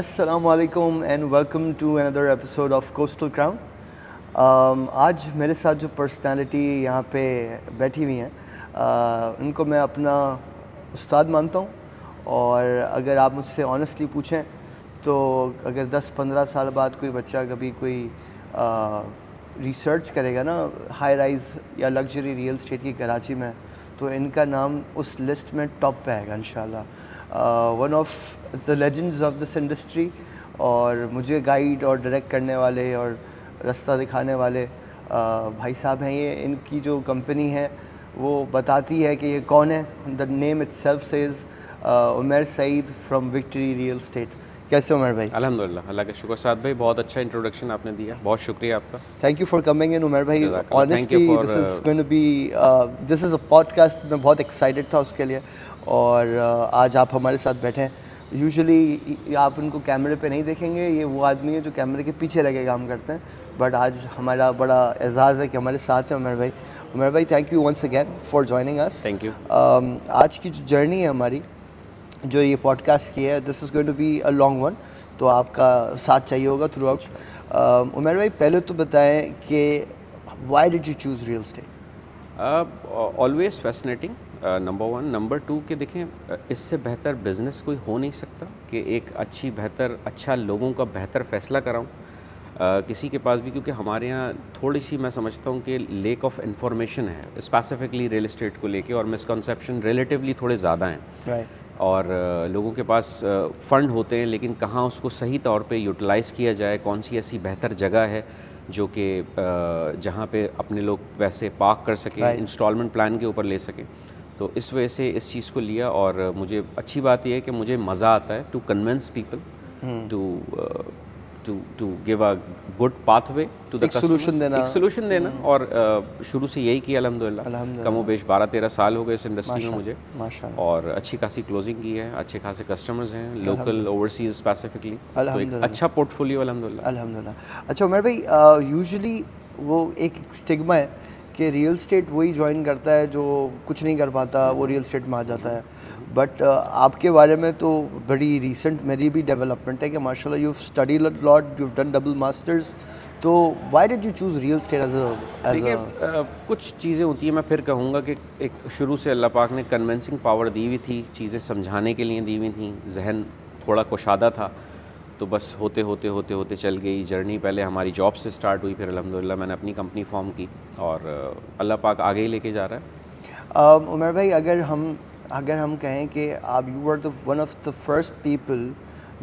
السلام علیکم and welcome to another episode of Coastal Crown. آج میرے ساتھ جو پرسنالٹی یہاں پہ بیٹھی ہوئی ہیں ان کو میں اپنا استاد مانتا ہوں, اور اگر آپ مجھ سے آنیسٹلی پوچھیں تو اگر 10-15 سال بعد کوئی بچہ کبھی کوئی ریسرچ کرے گا نا ہائی رائز یا لگژری ریئل اسٹیٹ کی کراچی میں, تو ان کا نام اس لسٹ میں ٹاپ پہ آئے گا انشاءاللہ. One of the legends of this industry, اور مجھے گائیڈ اور ڈائریکٹ کرنے والے اور رستہ دکھانے والے بھائی صاحب ہیں. یہ ان کی جو کمپنی ہے وہ بتاتی ہے کہ یہ کون ہے. The name itself says Umair Saeed from Victory Real Estate. کیسے عمیر بھائی؟ الحمد للہ, اللہ کا شکر. سعد بھائی بہت اچھا انٹروڈکشن آپ نے دیا, بہت شکریہ آپ کا. Thank you for coming in Umair بھائی. Honestly this is going to be this is a podcast. میں بہت ایکسائٹیڈ تھا اس کے لیے, اور آج آپ ہمارے ساتھ بیٹھے ہیں. یوزلی آپ ان کو کیمرے پہ نہیں دیکھیں گے, یہ وہ آدمی ہے جو کیمرے کے پیچھے رہ کے کام کرتے ہیں, بٹ آج ہمارا بڑا اعزاز ہے کہ ہمارے ساتھ ہیں عمیر بھائی. عمیر بھائی thank you once again for joining اس. Thank you. آج کی جو جرنی ہے ہماری, جو یہ پوڈ کاسٹ کی ہے, this is going to be a long one, تو آپ کا ساتھ چاہیے ہوگا تھرو آؤٹ. عمیر بھائی پہلے تو بتائیں کہ Y did you choose real state? Always fascinating, number one. Number two کہ دیکھیں اس سے بہتر بزنس کوئی ہو نہیں سکتا کہ ایک اچھا لوگوں کا بہتر فیصلہ کراؤں کسی کے پاس بھی, کیونکہ ہمارے یہاں تھوڑی سی میں سمجھتا ہوں کہ لیک آف انفارمیشن ہے اسپیسیفکلی ریئل اسٹیٹ کو لے کے, اور مسکنسیپشن ریلیٹیولی تھوڑے زیادہ ہیں. اور لوگوں کے پاس فنڈ ہوتے ہیں لیکن کہاں اس کو صحیح طور پہ یوٹیلائز کیا جائے, کون سی ایسی بہتر جگہ ہے جو کہ جہاں پہ اپنے لوگ پیسے پارک کر سکیں, انسٹالمنٹ پلان کے اوپر لے سکیں. تو اس وجہ سے اس چیز کو لیا, اور مجھے اچھی بات یہ ہے کہ مجھے مزہ آتا ہے to convince people to give a good pathway to the customer, ایک سولوشن دینا. اور شروع سے یہی کیا الحمد للہ. کم و بیش 12-13 سال ہو گئے اس انڈسٹری میں مجھے, اور اچھی خاصی کلوزنگ کی ہے, اچھے خاصے کسٹمرز ہیں لوکل اوورسیز اسپیسیفکلی, تو ایک اچھا پورٹ فولیو الحمد للہ. الحمد للہ. اچھا عمیر بھائی, یوزلی وہ ایک اسٹگما ہے کہ ریئل اسٹیٹ وہی جوائن کرتا ہے جو کچھ نہیں کر پاتا, وہ ریئل اسٹیٹ میں آ جاتا ہے. بٹ آپ کے بارے میں تو بڑی ریسنٹ میری بھی ڈیولپمنٹ ہے کہ ماشاء اللہ you studied a lot, you done double masters. تو why did you choose real estate as a? کچھ چیزیں ہوتی ہیں, میں پھر کہوں گا کہ ایک شروع سے اللہ پاک نے کنونسنگ پاور دی ہوئی تھی, چیزیں سمجھانے کے لیے دی ہوئی تھیں, ذہن تھوڑا کشادہ تھا, تو بس ہوتے ہوتے چل گئی جرنی. پہلے ہماری جاب سے سٹارٹ ہوئی, پھر الحمدللہ میں نے اپنی کمپنی فارم کی, اور اللہ پاک آگے ہی لے کے جا رہا ہے. عمیر بھائی اگر ہم کہیں کہ آپ you are the one of the first people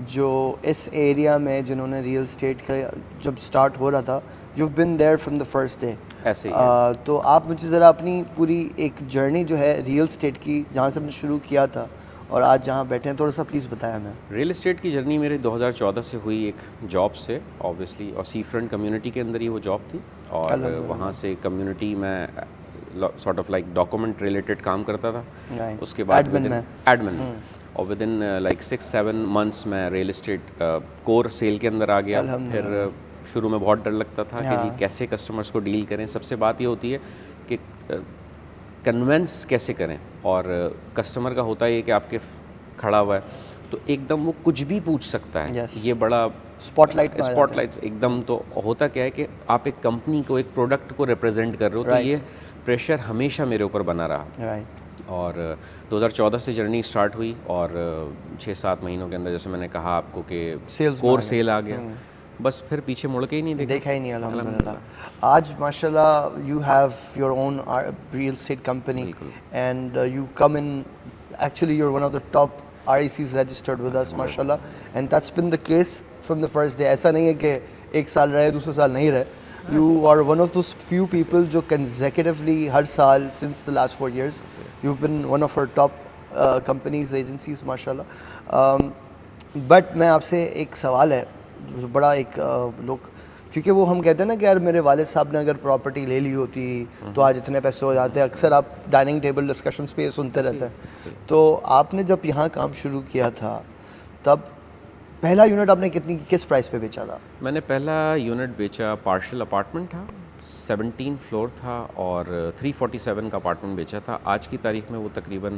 جو اس ایریا میں جنہوں نے ریئل اسٹیٹ کا جب اسٹارٹ ہو رہا تھا, you been there from the first day. ایسے ہی تو آپ مجھے ذرا اپنی پوری ایک جرنی جو ہے ریئل اسٹیٹ کی, جہاں سے ہم نے شروع کیا تھا اور آج جہاں بیٹھے ہیں, تھوڑا سا پلیز بتایا ہمیں. ریئل اسٹیٹ کی جرنی میرے 2014 سے ہوئی ایک جاب سے آبویسلی, اور سی فرنٹ کمیونٹی کے اندر ہی وہ جاب تھی, اور وہاں سے کمیونٹی میں sort of like document related کام کرتا تھا. اس کے بعد ایڈمن, اور ود ان لائک 6-7 منتھس میں ریئل اسٹیٹ کور سیل کے اندر آ گیا. پھر شروع میں بہت ڈر لگتا تھا کہ جی کیسے کسٹمرس کو ڈیل کریں. سب سے بات یہ ہوتی ہے کہ کنونس کیسے کریں, اور کسٹمر کا ہوتا ہے کہ آپ کے کھڑا ہوا ہے تو ایک دم وہ کچھ بھی پوچھ سکتا ہے. یہ بڑا اسپاٹ لائٹ ایک دم. تو ہوتا کیا ہے کہ آپ ایک کمپنی کو, ایک پروڈکٹ کو ریپرزینٹ کر رہے ہو, تو یہ پریشر ہمیشہ میرے اوپر بنا رہا. اور 2014 سے جرنی اسٹارٹ ہوئی, اور 6-7 مہینوں کے اندر جیسے میں نے کہا آپ کو کہ کور سیل آ گیا, بس پھر پیچھے مڑ کے ہی نہیں دیکھا ہی نہیں. الحمدللہ آج ماشاء اللہ you have your own real estate company, and you come in actually you are one of the top RECs registered with us ماشاءاللہ, and that's been the case from the first day. ایسا نہیں ہے کہ ایک سال رہے دوسرے سال نہیں رہے. You are one of those few people جو consecutively ہر سال since the last 4 years you've been one of our top companies, agencies ماشاءاللہ. بٹ میں آپ سے ایک سوال ہے جو بڑا ایک لوگ, کیونکہ وہ ہم کہتے ہیں نا کہ یار میرے والد صاحب نے اگر پراپرٹی لے لی ہوتی تو آج اتنے پیسے ہو جاتے. اکثر آپ ڈائننگ ٹیبل ڈسکشنس پہ یہ سنتے رہتے ہیں. تو آپ نے جب یہاں کام شروع کیا تھا تب پہلا یونٹ آپ نے کس پرائس پہ بیچا تھا؟ میں نے پہلا یونٹ بیچا, پارشل اپارٹمنٹ تھا, 17 فلور تھا, اور 347 کا اپارٹمنٹ بیچا تھا. آج کی تاریخ میں وہ تقریباً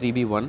3B1.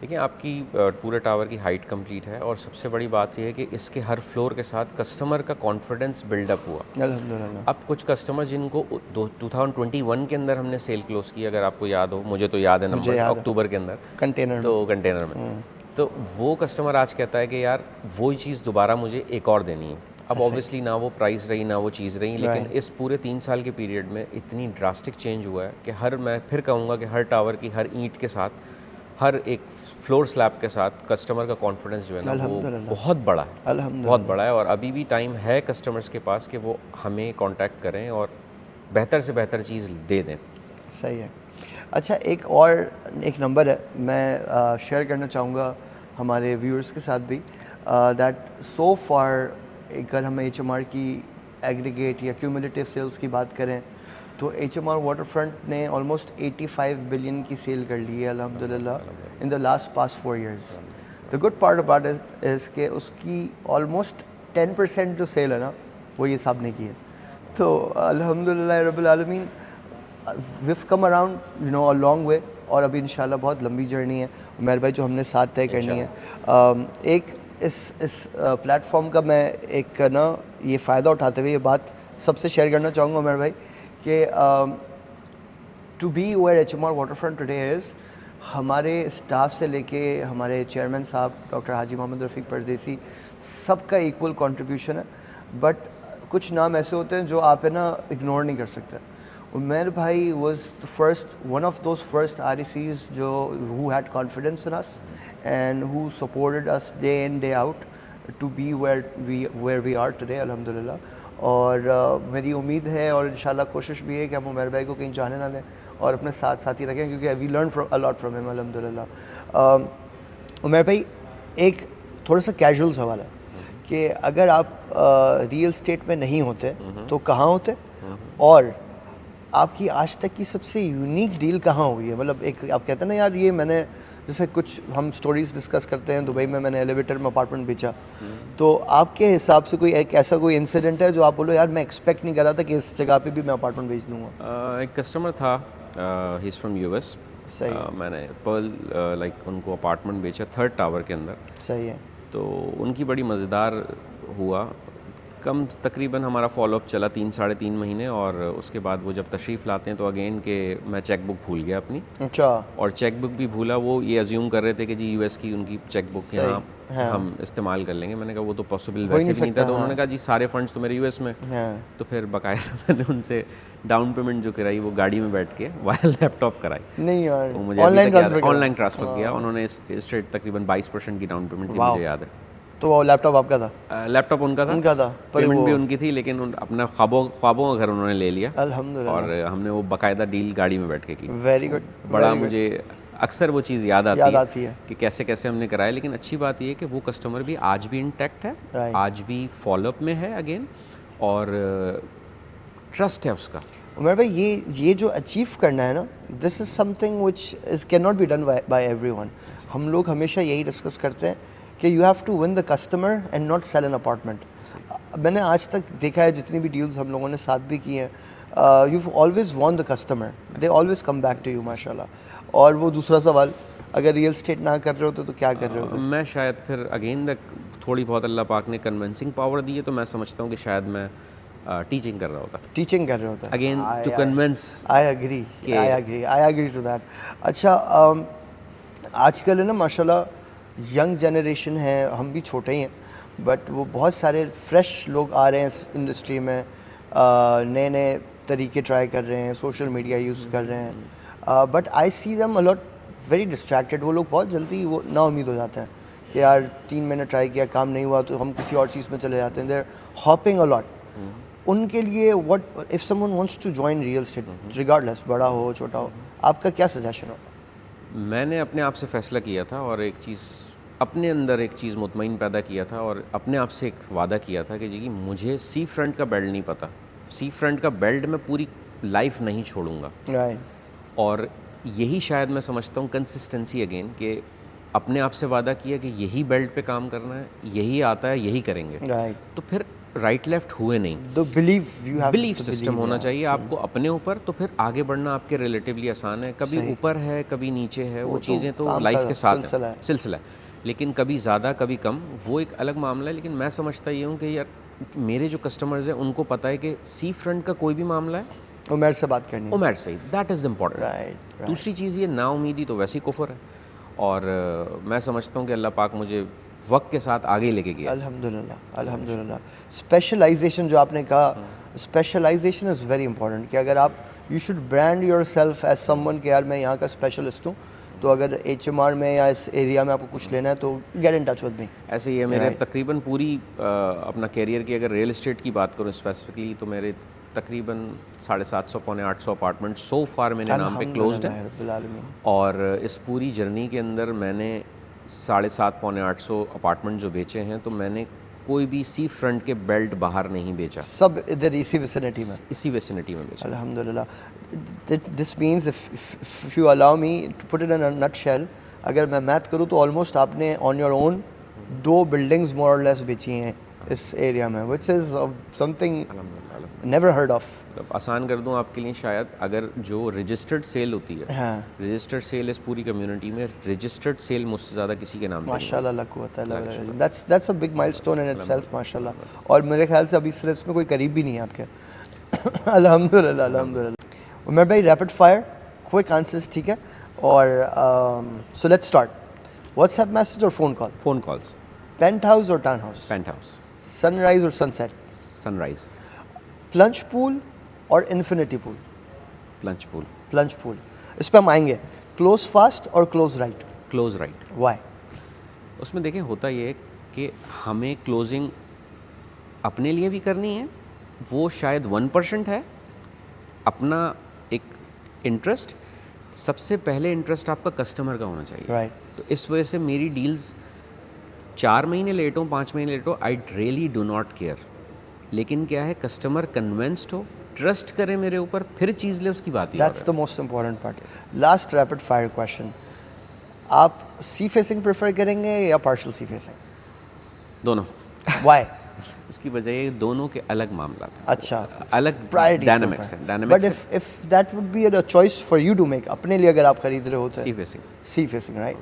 دیکھیں آپ کی پورے ٹاور کی ہائٹ کمپلیٹ ہے اور سب سے بڑی بات یہ ہے کہ اس کے ہر فلور کے ساتھ کسٹمر کا کانفیڈنس بلڈ اپ ہوا. الحمدللہ. اب کچھ کسٹمر جن کو 2021 کے اندر ہم نے سیل کلوز کی, اگر آپ کو یاد ہو, مجھے تو یاد ہے نمبر, اکتوبر کے اندر کنٹینر تو کنٹینر میں, تو وہ کسٹمر آج کہتا ہے کہ یار وہی چیز دوبارہ مجھے ایک اور دینی ہے. اب اوبیسلی نہ وہ پرائز رہی نہ وہ چیز رہی, لیکن اس پورے 3 سال کے پیریڈ میں اتنی ڈراسٹک چینج ہوا ہے کہ میں پھر کہوں گا کہ ہر ٹاور کی ہر اینٹ کے ساتھ, ہر ایک فلور سلیب کے ساتھ کسٹمر کا کانفیڈنس جو ہے نا وہ بہت بڑا ہے, بہت بڑا ہے. اور ابھی بھی ٹائم ہے کسٹمرز کے پاس کہ وہ ہمیں کانٹیکٹ کریں اور بہتر سے بہتر چیز دے دیں. صحیح ہے. اچھا ایک نمبر ہے میں شیئر کرنا چاہوں گا ہمارے ویورز کے ساتھ بھی, دیٹ سو فار اگر ہم ایچ ایم آر کی ایگریگیٹ یا کیومولیٹیو سیلز کی بات کریں تو H M R waterfront نے آلموسٹ 85 بلین کی سیل کر لی ہے الحمدللہ in the last past 4 years. The good part about it is کہ اس کی آلموسٹ 10% جو سیل ہے نا وہ یہ سب نے کی ہے. تو الحمدللہ رب العالمین we've come around you know a long way, اور ابھی انشاءاللہ بہت لمبی جرنی ہے عمیر بھائی جو ہم نے ساتھ طے کرنی ہے. ایک اس پلیٹ فارم کا میں ایک نا یہ فائدہ اٹھاتے ہوئے یہ بات سب سے شیئر کرنا چاہوں گا عمیر بھائی کہ to be where H M R waterfront today is, ہمارے اسٹاف سے لے کے ہمارے چیئرمین صاحب ڈاکٹر حاجی محمد رفیق پردیسی سب کا ایکول کنٹریبیوشن ہے. بٹ کچھ نام ایسے ہوتے ہیں جو آپ ہے نا اگنور نہیں کر سکتے. عمیر بھائی was one of those first RECs who had confidence in us and who supported us day in day out to be where we are today الحمدللہ. اور میری امید ہے اور انشاءاللہ کوشش بھی ہے کہ ہم عمیر بھائی کو کہیں جانے نہ دیں اور اپنے ساتھ ہی رکھیں کیونکہ we learn a lot from him الحمدللہ. عمیر بھائی ایک تھوڑا سا کیجول سوال ہے کہ اگر آپ ریئل اسٹیٹ میں نہیں ہوتے تو کہاں ہوتے, اور آپ کی آج تک کی سب سے یونیک ڈیل کہاں ہوئی ہے؟ مطلب ایک آپ کہتے ہیں نا یار یہ میں نے جیسے کچھ ہم سٹوریز ڈسکس کرتے ہیں, دبئی میں نے ایلیویٹر میں اپارٹمنٹ بیچا, تو آپ کے حساب سے کوئی ایک ایسا کوئی انسیڈنٹ ہے جو آپ بولو یار میں ایکسپیکٹ نہیں کر رہا تھا کہ اس جگہ پہ بھی میں اپارٹمنٹ بیچ دوں گا؟ ایک کسٹمر تھا, ہی از فرام US. میں نے پرل لائک ان کو اپارٹمنٹ بیچا 3rd ٹاور کے اندر. صحیح ہے. تو ان کی بڑی مزیدار ہوا, کم تقریباً ہمارا فالو اپ چلا 3-3.5 مہینے, اور اس کے بعد وہ جب تشریف لاتے ہیں تو اگین کہ میں چیک بک بھول گیا اپنی. اچھا. اور چیک بک بھی بھولا, وہ یہ ازیوم کر رہے تھے کہ جی US کی ان کی چیک بک یہاں ہم استعمال کر لیں گے. میں نے کہا وہ تو پاسبل ویسے بھی نہیں تھا. تو انہوں نے کہا جی سارے فنڈس تو میرے US میں. تو پھر باقاعدہ میں نے ان سے ڈاؤن پیمنٹ جو کرائی وہ گاڑی میں بیٹھ کے وائر لیپ ٹاپ کرائی. نہیں یار, مجھے آن لائن ٹرانسفر کیا انہوں نے, اسٹریٹ تقریباً 20% کی ڈاؤن پیمنٹ تھی مجھے یاد ہے. تو وہ لیپ ٹاپ آپ کا تھا؟ لیپ ٹاپ ان کا تھا, پیمنٹ بھی ان کی تھی, لیکن اپنا خوابوں کا گھر انہوں نے لے لیا الحمدللہ, اور ہم نے وہ باقاعدہ ڈیل گاڑی میں بیٹھ کے کی. Very good. بڑا مجھے اکثر وہ چیز یاد آتی ہے کہ کیسے ہم نے کرایا. لیکن اچھی بات یہ ہے کہ وہ کسٹمر بھی آج بھی انٹیکٹ ہے, آج بھی فالو اپ میں ہے اگین, اور ٹرسٹ ہے اس کا. عمر بھائی یہ جو اچیو کرنا ہے نا, this is something which can not be done by everyone. ہم لوگ ہمیشہ یہی ڈسکس کرتے ہیں کہ you have to win the customer and not sell an apartment. میں نے آج تک دیکھا ہے جتنی بھی ڈیلز ہم لوگوں نے ساتھ بھی کی ہیں, you always won the customer, they always come back to you ماشاء اللہ. اور وہ دوسرا سوال, اگر ریئل اسٹیٹ نہ کر رہے ہوتے تو کیا کر رہے ہوتے؟ میں شاید پھر اگین تھوڑی بہت اللہ پاک نے کنونسنگ پاور دی ہے, تو میں سمجھتا ہوں کہ شاید میں ٹیچنگ کر رہا ہوتا. ٹیچنگ کر رہے ہوتا again to convince. I agree to that. اچھا آج کل ہے نا ماشاء اللہ ینگ جنریشن ہے, ہم بھی چھوٹے ہی ہیں, بٹ وہ بہت سارے فریش لوگ آ رہے ہیں اس انڈسٹری میں, نئے طریقے ٹرائی کر رہے ہیں, سوشل میڈیا یوز کر رہے ہیں, but I see them allot very distracted. وہ لوگ بہت جلدی وہ نا امید ہو جاتے ہیں کہ یار 3 مہینے ٹرائی کیا, کام نہیں ہوا تو ہم کسی اور چیز میں چلے جاتے ہیں. They are hopping a lot. ان کے لیے what if someone wants to join real estate regardless بڑا ہو چھوٹا ہو, آپ کا کیا سجیشن ہوگا؟ میں نے اپنے آپ سے فیصلہ کیا تھا, اور ایک چیز اپنے اندر ایک چیز مطمئن پیدا کیا تھا, اور اپنے آپ سے ایک وعدہ کیا تھا کہ جی مجھے سی فرنٹ کا بیلٹ نہیں پتہ, سی فرنٹ کا بیلٹ میں پوری لائف نہیں چھوڑوں گا. اور یہی شاید میں سمجھتا ہوں کنسسٹنسی اگین, کہ اپنے آپ سے وعدہ کیا کہ یہی بیلٹ پہ کام کرنا ہے, یہی آتا ہے, یہی کریں گے. تو پھر رائٹ لیفٹ ہوئے نہیں. The belief you have belief to system believe, ہونا yeah. چاہیے آپ کو اپنے اوپر, تو پھر آگے بڑھنا آپ کے ریلیٹیولی آسان ہے. کبھی اوپر ہے کبھی نیچے ہے, وہ چیزیں تو کام لائف کا کے ساتھ سلسلہ ہیں, ہے. سلسلہ ہے. لیکن کبھی زیادہ کبھی کم, وہ ایک الگ معاملہ ہے. لیکن میں سمجھتا یہ ہوں کہ یار میرے جو کسٹمرز ہیں ان کو پتہ ہے کہ سی فرنٹ کا کوئی بھی معاملہ ہے عمیر سے بات کرنی ہے. عمیر صحیح, دیٹ از امپورٹنٹ. Right. دوسری چیز یہ نا امیدی تو ویسے ہی کفر ہے, اور میں سمجھتا ہوں کہ اللہ پاک مجھے وقت کے ساتھ آگے لے کے گیا. الحمدللہ الحمدللہ. اسپیشلائزیشن جو آپ نے کہا, اسپیشلائزیشن از ویری امپورٹنٹ, کہ اگر آپ you should brand your self as some one کہ یار میں یہاں کا اسپیشلسٹ ہوں, تو اگر ایچ ایم آر میں یا اس ایریا میں آپ کو کچھ لینا ہے تو get in touch with me. ایسے ہی ہے میرے تقریباً پوری اپنا کیریئر کی اگر ریئل اسٹیٹ کی بات کروں اسپیسیفکلی, تو میرے تقریباً 750 پونے 800 اپارٹمنٹ سو فار میرے نام پہ کلوزڈ ہیں. رب العالمین. اور اس پوری جرنی کے اندر میں نے 750 پونے 800 اپارٹمنٹ جو بیچے ہیں, تو میں نے کوئی بھی سی فرنٹ کے بیلٹ باہر نہیں بیچا, سب ادھر اسی ویسینٹی میں. اسی ویسینٹی میں بیچا. الحمدللہ. This means if you allow me to put it in a nutshell, اگر میں میتھ کروں تو آلموسٹ آپ نے آن یور اون 2 بلڈنگز مور اور لیس بیچی ہیں اس ایریا میں, which is something never heard of. آسان کر دوں آپ کے لیے, شاید اگر جو رجسٹرڈ سیل ہوتی ہے, ہاں رجسٹرڈ سیل اس پوری کمیونٹی میں, رجسٹرڈ سیل مجھ سے زیادہ کسی کے نام پہ ماشاء اللہ, اللہ قوت ہے, دیٹس اے بگ مائل اسٹون ان اٹ سیلف ماشاء اللہ. اور میرے خیال سے ابھی اس میں کوئی قریب بھی نہیں ہے آپ کے. الحمدللہ الحمدللہ. عمر بھائی, ریپڈ فائر کوئک آنسرز, ٹھیک ہے, اور so let's start. WhatsApp message اور phone call? Phone calls. Penthouse اور townhouse? Penthouse. Sunrise اور sunset? Sunrise. Plunge pool اور infinity pool? Plunge pool. Plunge pool. اس پہ ہم آئیں گے. کلوز فاسٹ اور close right? Close right. Why? اس میں دیکھیں ہوتا یہ ہے کہ ہمیں کلوزنگ اپنے لیے بھی کرنی ہے, وہ شاید 1% ہے اپنا ایک انٹرسٹ. سب سے پہلے انٹرسٹ آپ کا کسٹمر کا ہونا چاہیے. رائٹ. تو اس وجہ سے میری ڈیلز 4 مہینے لیٹ ہوں 5 مہینے لیٹ ہو, I really do not care. لیکن کیا ہے, کسٹمر کنونسڈ ہو, ٹرسٹ کرے میرے اوپر, پھر چیز لے, اس کی بات ہی. That's the most important part. Last rapid fire question, آپ سی فیسنگ پریفر کریں گے یا پارشل سی فیسنگ؟ دونوں. وائی؟ اس کی وجہ یہ دونوں کے الگ معاملات ہیں, اچھا, الگ ڈائنامکس ہیں. But if that would be a choice for you to make, اپنے لیے اگر آپ خرید رہے ہوتے sea facing. Sea facing, right.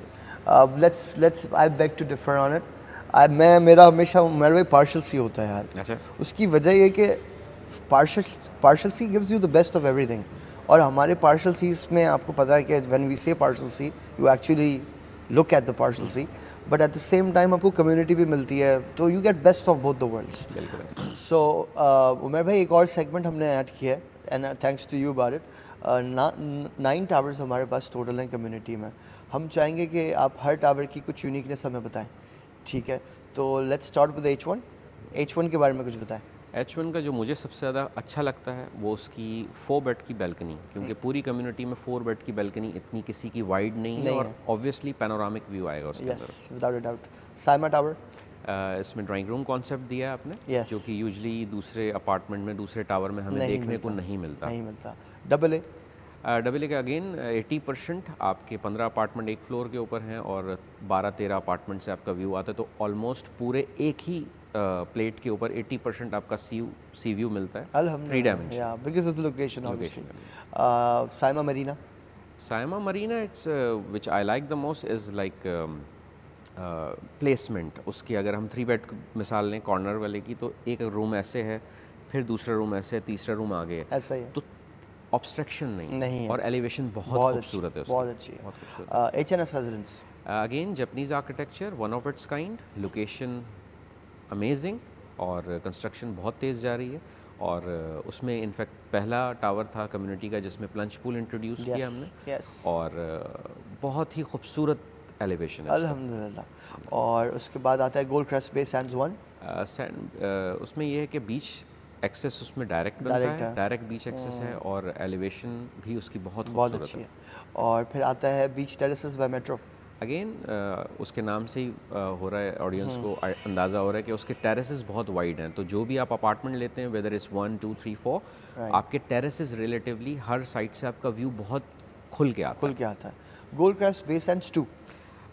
let's I beg to differ on it. میرا ہمیشہ میرا بھی پارشل سی ہوتا ہے یار. اچھا. اس کی وجہ یہ کہ پارشل سی gives you the best of everything. اور ہمارے پارشل سیز میں آپ کو پتہ ہے کہ when we say partial C, you actually look at the partial C, but at the same time آپ کو کمیونٹی بھی ملتی ہے, تو you get best of both the worlds. So عمر بھائی, ایک اور سیگمنٹ ہم نے ایڈ کیا ہے and thanks to you about it. 9 towers ہمارے پاس ٹوٹل ہیں کمیونٹی میں. ہم چاہیں گے کہ آپ ہر ٹاور کی کچھ یونیکنیس ہمیں بتائیں, ٹھیک ہے؟ تو let's start with H1. H1 کے بارے میں کچھ بتائیں. H1 کا جو مجھے سب سے زیادہ اچھا لگتا ہے وہ اس کی 4 بیڈ کی بیلکنی, کیونکہ پوری کمیونٹی میں 4 بیڈ کی بیلکنی اتنی کسی کی وائڈ نہیں ہے, اور اوبویسلی پینورامک ویو آئے گا اس کے اندر. Yes, without a doubt. Saima tower, اس میں ڈرائنگ روم کانسیپٹ دیا ہے آپ نے, جو کہ یوزلی دوسرے اپارٹمنٹ میں, دوسرے ٹاور میں ہمیں دیکھنے کو نہیں ملتا. Double A. ڈبل اے کا اگین 80% آپ کے 15 اپارٹمنٹ ایک فلور کے اوپر ہیں, اور 12-13 اپارٹمنٹ سے آپ کا ویو آتا ہے, تو آلموسٹ پورے ایک ہی پلیٹ کے اوپر 80% آپ کا سی ویو ملتا ہے. الحمدللہ. 3 ڈائمینشن. یا because of the location obviously. Saima Marina. Saima Marina, it's which I like the most is like placement اس کی. اگر ہم 3 بیڈ مثال لیں کارنر والے کی, تو ایک روم ایسے ہے, پھر دوسرا روم ایسے ہے, تیسرا روم آگے ہے, ایسا ہی ہے, تو آبسٹرکشن نہیں ہے, اور ایلیویشن بہت خوبصورت ہے, بہت اچھی ہے. H&S residence, again Japanese architecture, one of its kind, location amazing, اور کنسٹرکشن بہت تیز جا رہی ہے. اور اس میں انفیکٹ پہلا ٹاور تھا کمیونٹی کا جس میں پلنج پول انٹروڈیوس کیا ہم نے, اور بہت ہی خوبصورت ایلیویشن ہے الحمدللہ. اور اس کے بعد آتا ہے گولڈ کریسٹ بے سینڈز 1. اس میں یہ ہے کہ بیچ ایکسیس اس میں ڈائریکٹ بنتا ہے, ڈائریکٹ بیچ ایکسیس ہے, اور ایلیویشن بھی اس کی بہت اچھی ہے. اور پھر آتا ہے بیچ ٹیریسز بائی میٹرو. اگین اس کے نام سے ہی ہو رہا ہے, آڈینس کو اندازہ ہو رہا ہے کہ اس کے ٹیریسز بہت وائڈ ہیں. تو جو بھی آپ اپارٹمنٹ لیتے ہیں, ویدر از 1 2 3 4, آپ کے ٹیریسز ریلیٹیولی ہر سائڈ سے آپ کا ویو بہت کھل کے آتا ہے. گولڈ کریسٹ بے sends 2.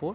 4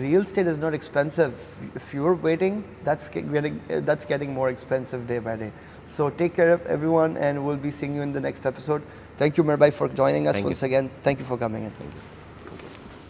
real estate is not expensive. If you're waiting, that's getting more expensive day by day. So take care of everyone and we'll be seeing you in the next episode. Thank you Umer bhai for joining us once again. Thank you for coming in.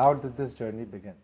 How did this journey begin?